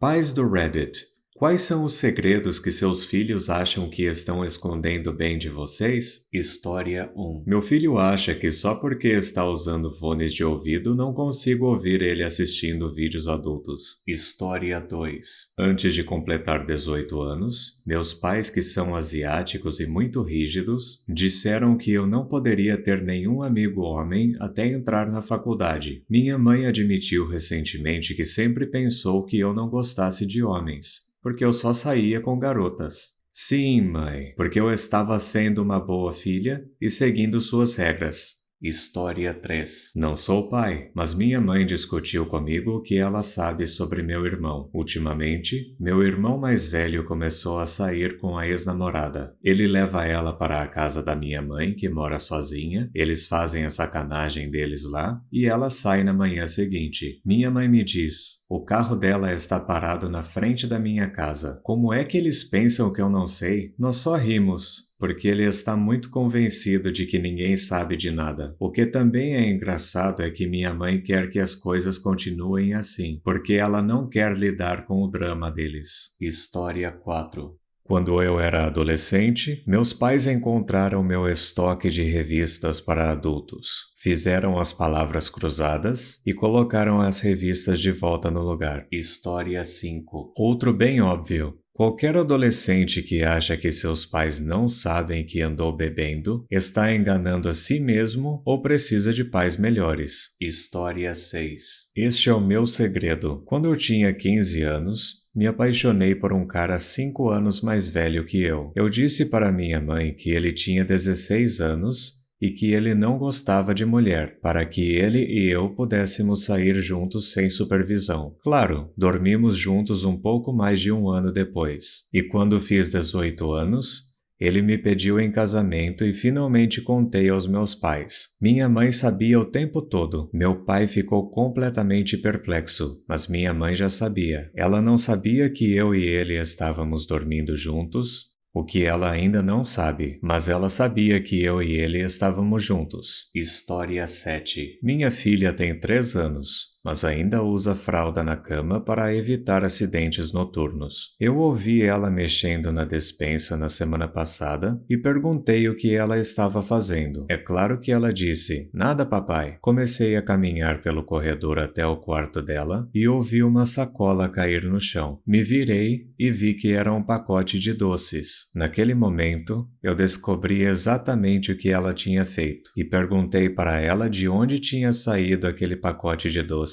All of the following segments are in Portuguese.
Pais do Reddit, quais são os segredos que seus filhos acham que estão escondendo bem de vocês? História 1. Meu filho acha que só porque está usando fones de ouvido não consigo ouvir ele assistindo vídeos adultos. História 2. Antes de completar 18 anos, meus pais, que são asiáticos e muito rígidos, disseram que eu não poderia ter nenhum amigo homem até entrar na faculdade. Minha mãe admitiu recentemente que sempre pensou que eu não gostasse de homens, porque eu só saía com garotas. Sim, mãe, porque eu estava sendo uma boa filha e seguindo suas regras. História 3. Não sou pai, mas minha mãe discutiu comigo o que ela sabe sobre meu irmão. Ultimamente, meu irmão mais velho começou a sair com a ex-namorada. Ele leva ela para a casa da minha mãe, que mora sozinha, eles fazem a sacanagem deles lá, e ela sai na manhã seguinte. Minha mãe me diz: o carro dela está parado na frente da minha casa. Como é que eles pensam que eu não sei? Nós só rimos, porque ele está muito convencido de que ninguém sabe de nada. O que também é engraçado é que minha mãe quer que as coisas continuem assim, porque ela não quer lidar com o drama deles. História 4. Quando eu era adolescente, meus pais encontraram meu estoque de revistas para adultos. Fizeram as palavras cruzadas e colocaram as revistas de volta no lugar. História 5. Outro bem óbvio. Qualquer adolescente que acha que seus pais não sabem que andou bebendo está enganando a si mesmo ou precisa de pais melhores. História 6. Este é o meu segredo. Quando eu tinha 15 anos, me apaixonei por um cara 5 anos mais velho que eu. Eu disse para minha mãe que ele tinha 16 anos e que ele não gostava de mulher, para que ele e eu pudéssemos sair juntos sem supervisão. Claro, dormimos juntos um pouco mais de um ano depois. E quando fiz 18 anos, ele me pediu em casamento e finalmente contei aos meus pais. Minha mãe sabia o tempo todo. Meu pai ficou completamente perplexo, mas minha mãe já sabia. Ela não sabia que eu e ele estávamos dormindo juntos, o que ela ainda não sabe, mas ela sabia que eu e ele estávamos juntos. História 7. Minha filha tem 3 anos, mas ainda usa fralda na cama para evitar acidentes noturnos. Eu ouvi ela mexendo na despensa na semana passada e perguntei o que ela estava fazendo. É claro que ela disse: "Nada, papai." Comecei a caminhar pelo corredor até o quarto dela e ouvi uma sacola cair no chão. Me virei e vi que era um pacote de doces. Naquele momento, eu descobri exatamente o que ela tinha feito e perguntei para ela de onde tinha saído aquele pacote de doces.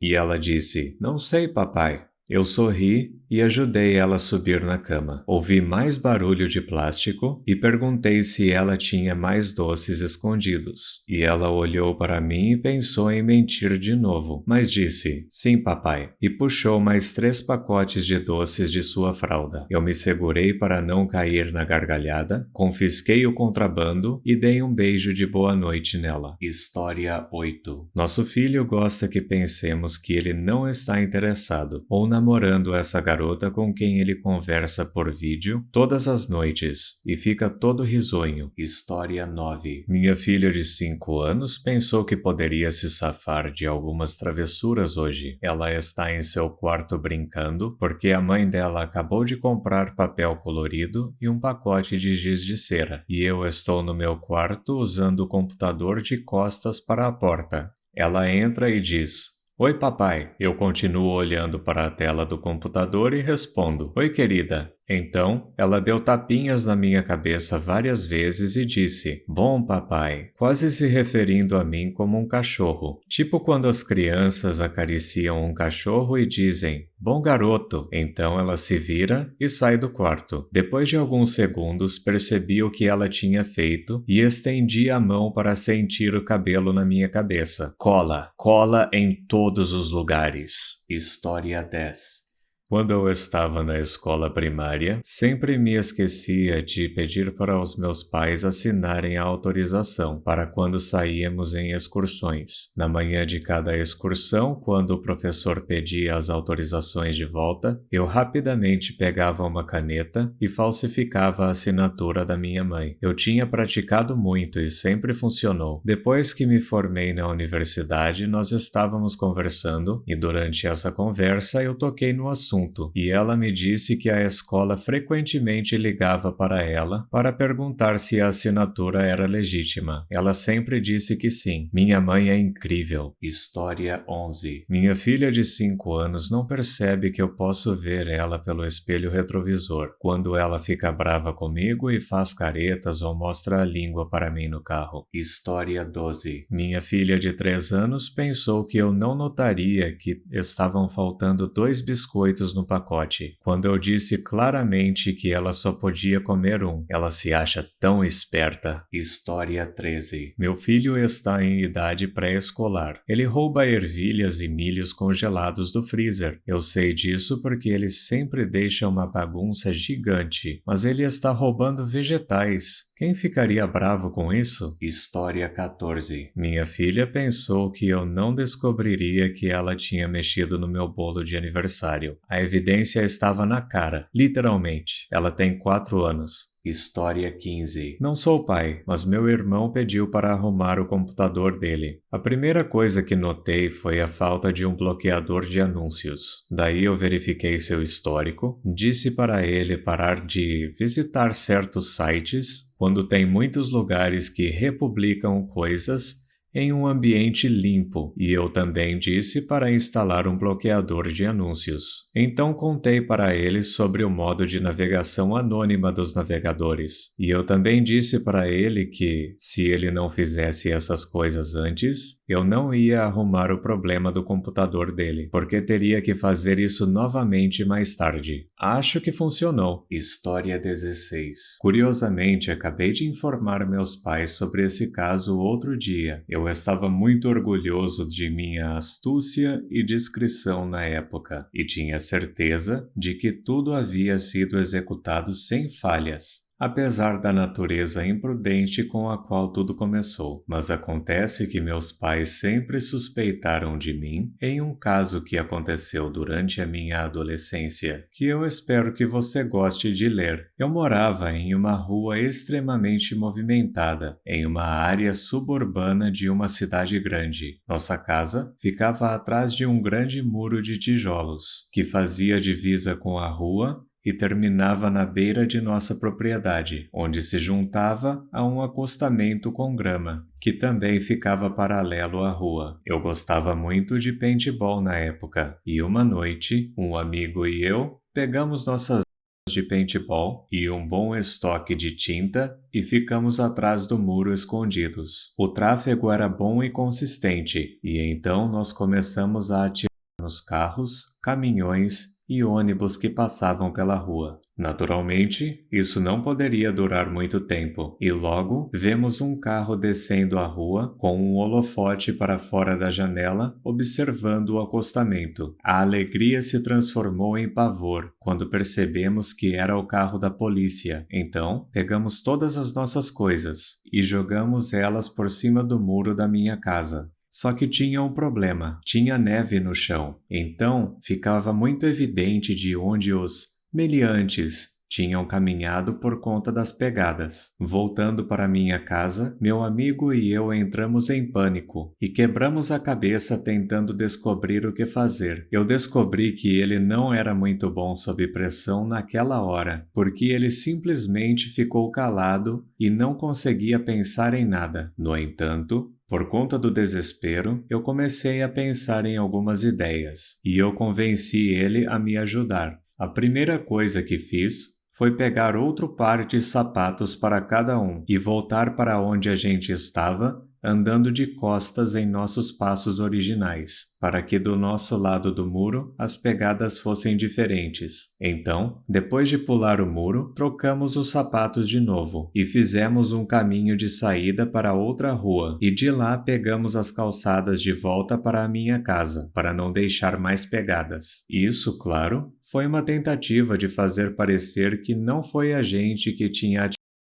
E ela disse: "Não sei, papai." Eu sorri e ajudei ela a subir na cama. Ouvi mais barulho de plástico e perguntei se ela tinha mais doces escondidos. E ela olhou para mim e pensou em mentir de novo, mas disse: "Sim, papai." E puxou mais 3 pacotes de doces de sua fralda. Eu me segurei para não cair na gargalhada, confisquei o contrabando e dei um beijo de boa noite nela. História 8. Nosso filho gosta que pensemos que ele não está interessado ou namorando essa garota com quem ele conversa por vídeo todas as noites e fica todo risonho. História 9. Minha filha de 5 anos pensou que poderia se safar de algumas travessuras hoje. Ela está em seu quarto brincando porque a mãe dela acabou de comprar papel colorido e um pacote de giz de cera, e eu estou no meu quarto usando o computador de costas para a porta. Ela entra e diz: "Oi, papai." Eu continuo olhando para a tela do computador e respondo: "Oi, querida." Então, ela deu tapinhas na minha cabeça várias vezes e disse: "Bom, papai", quase se referindo a mim como um cachorro. Tipo quando as crianças acariciam um cachorro e dizem: "Bom garoto." Então ela se vira e sai do quarto. Depois de alguns segundos, percebi o que ela tinha feito e estendi a mão para sentir o cabelo na minha cabeça. Cola. Cola em todos os lugares. História 10. Quando eu estava na escola primária, sempre me esquecia de pedir para os meus pais assinarem a autorização para quando saíamos em excursões. Na manhã de cada excursão, quando o professor pedia as autorizações de volta, eu rapidamente pegava uma caneta e falsificava a assinatura da minha mãe. Eu tinha praticado muito e sempre funcionou. Depois que me formei na universidade, nós estávamos conversando e durante essa conversa eu toquei no assunto assunto, e ela me disse que a escola frequentemente ligava para ela para perguntar se a assinatura era legítima. Ela sempre disse que sim. Minha mãe é incrível. História 11. Minha filha de 5 anos não percebe que eu posso ver ela pelo espelho retrovisor quando ela fica brava comigo e faz caretas ou mostra a língua para mim no carro. História 12. Minha filha de 3 anos pensou que eu não notaria que estavam faltando 2 biscoitos no pacote, quando eu disse claramente que ela só podia comer um. Ela se acha tão esperta. História 13. Meu filho está em idade pré-escolar. Ele rouba ervilhas e milhos congelados do freezer. Eu sei disso porque ele sempre deixa uma bagunça gigante, mas ele está roubando vegetais. Quem ficaria bravo com isso? História 14. Minha filha pensou que eu não descobriria que ela tinha mexido no meu bolo de aniversário. A evidência estava na cara, literalmente. Ela tem 4 anos. História 15. Não sou pai, mas meu irmão pediu para arrumar o computador dele. A primeira coisa que notei foi a falta de um bloqueador de anúncios. Daí eu verifiquei seu histórico, disse para ele parar de visitar certos sites quando tem muitos lugares que republicam coisas em um ambiente limpo, e eu também disse para instalar um bloqueador de anúncios. Então contei para ele sobre o modo de navegação anônima dos navegadores, e eu também disse para ele que, se ele não fizesse essas coisas antes, eu não ia arrumar o problema do computador dele, porque teria que fazer isso novamente mais tarde. Acho que funcionou. História 16. Curiosamente, acabei de informar meus pais sobre esse caso outro dia. Eu estava muito orgulhoso de minha astúcia e discrição na época, e tinha certeza de que tudo havia sido executado sem falhas, apesar da natureza imprudente com a qual tudo começou. Mas acontece que meus pais sempre suspeitaram de mim em um caso que aconteceu durante a minha adolescência, que eu espero que você goste de ler. Eu morava em uma rua extremamente movimentada, em uma área suburbana de uma cidade grande. Nossa casa ficava atrás de um grande muro de tijolos, que fazia divisa com a rua e terminava na beira de nossa propriedade, onde se juntava a um acostamento com grama, que também ficava paralelo à rua. Eu gostava muito de paintball na época, e uma noite, um amigo e eu pegamos nossas de paintball e um bom estoque de tinta e ficamos atrás do muro escondidos. O tráfego era bom e consistente, e então nós começamos a atirar nos carros, caminhões e ônibus que passavam pela rua. Naturalmente, isso não poderia durar muito tempo, e logo vemos um carro descendo a rua com um holofote para fora da janela, observando o acostamento. A alegria se transformou em pavor quando percebemos que era o carro da polícia. Então, pegamos todas as nossas coisas e jogamos elas por cima do muro da minha casa. Só que tinha um problema, tinha neve no chão, então ficava muito evidente de onde os meliantes tinham caminhado por conta das pegadas. Voltando para minha casa, meu amigo e eu entramos em pânico e quebramos a cabeça tentando descobrir o que fazer. Eu descobri que ele não era muito bom sob pressão naquela hora, porque ele simplesmente ficou calado e não conseguia pensar em nada. No entanto, por conta do desespero, eu comecei a pensar em algumas ideias, e eu convenci ele a me ajudar. A primeira coisa que fiz foi pegar outro par de sapatos para cada um e voltar para onde a gente estava, andando de costas em nossos passos originais, para que do nosso lado do muro as pegadas fossem diferentes. Então, depois de pular o muro, trocamos os sapatos de novo e fizemos um caminho de saída para outra rua, e de lá pegamos as calçadas de volta para a minha casa, para não deixar mais pegadas. Isso, claro, foi uma tentativa de fazer parecer que não foi a gente que tinha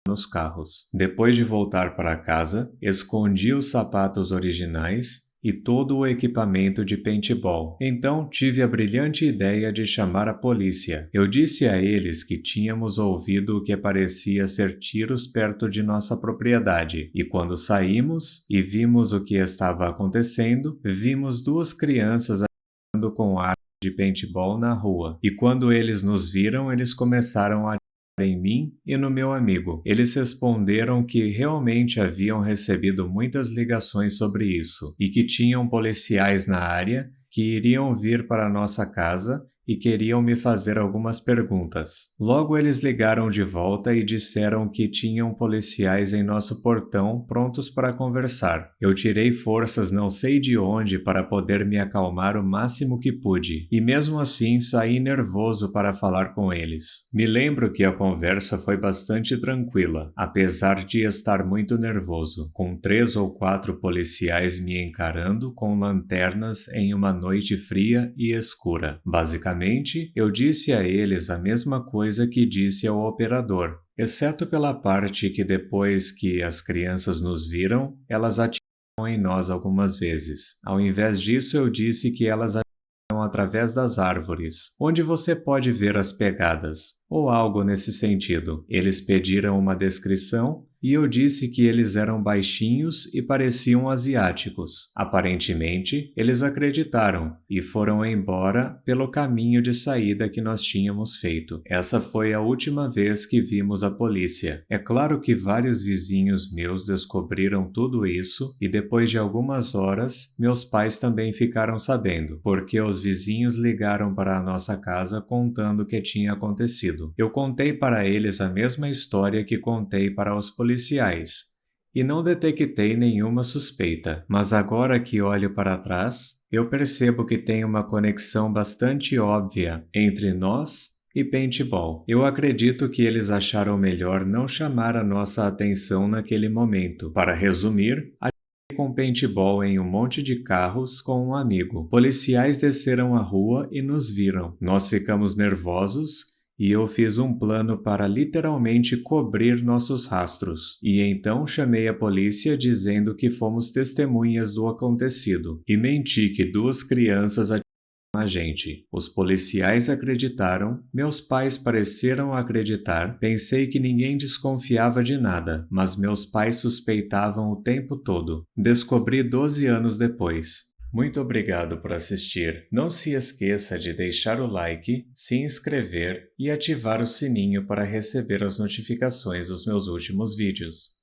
nos carros. Depois de voltar para casa, escondi os sapatos originais e todo o equipamento de paintball. Então tive a brilhante ideia de chamar a polícia. Eu disse a eles que tínhamos ouvido o que parecia ser tiros perto de nossa propriedade, e quando saímos e vimos o que estava acontecendo, vimos 2 crianças atirando com armas de paintball na rua. E quando eles nos viram, eles começaram a atirar em mim e no meu amigo. Eles responderam que realmente haviam recebido muitas ligações sobre isso e que tinham policiais na área que iriam vir para nossa casa e queriam me fazer algumas perguntas. Logo eles ligaram de volta e disseram que tinham policiais em nosso portão prontos para conversar. Eu tirei forças não sei de onde para poder me acalmar o máximo que pude, e mesmo assim saí nervoso para falar com eles. Me lembro que a conversa foi bastante tranquila, apesar de estar muito nervoso, com 3 ou 4 policiais me encarando com lanternas em uma noite fria e escura. Basicamente, eu disse a eles a mesma coisa que disse ao operador, exceto pela parte que depois que as crianças nos viram, elas atiraram em nós algumas vezes. Ao invés disso, eu disse que elas atiraram através das árvores, onde você pode ver as pegadas, ou algo nesse sentido. Eles pediram uma descrição e eu disse que eles eram baixinhos e pareciam asiáticos. Aparentemente, eles acreditaram e foram embora pelo caminho de saída que nós tínhamos feito. Essa foi a última vez que vimos a polícia. É claro que vários vizinhos meus descobriram tudo isso e depois de algumas horas, meus pais também ficaram sabendo, porque os vizinhos ligaram para a nossa casa contando o que tinha acontecido. Eu contei para eles a mesma história que contei para os policiais e não detectei nenhuma suspeita, mas agora que olho para trás, eu percebo que tem uma conexão bastante óbvia entre nós e paintball. Eu acredito que eles acharam melhor não chamar a nossa atenção naquele momento. Para resumir, com paintball em um monte de carros com um amigo. Policiais desceram a rua e nos viram. Nós ficamos nervosos e eu fiz um plano para literalmente cobrir nossos rastros. E então chamei a polícia dizendo que fomos testemunhas do acontecido. E menti que 2 crianças atiraram a gente. Os policiais acreditaram, meus pais pareceram acreditar, pensei que ninguém desconfiava de nada, mas meus pais suspeitavam o tempo todo. Descobri 12 anos depois. Muito obrigado por assistir. Não se esqueça de deixar o like, se inscrever e ativar o sininho para receber as notificações dos meus últimos vídeos.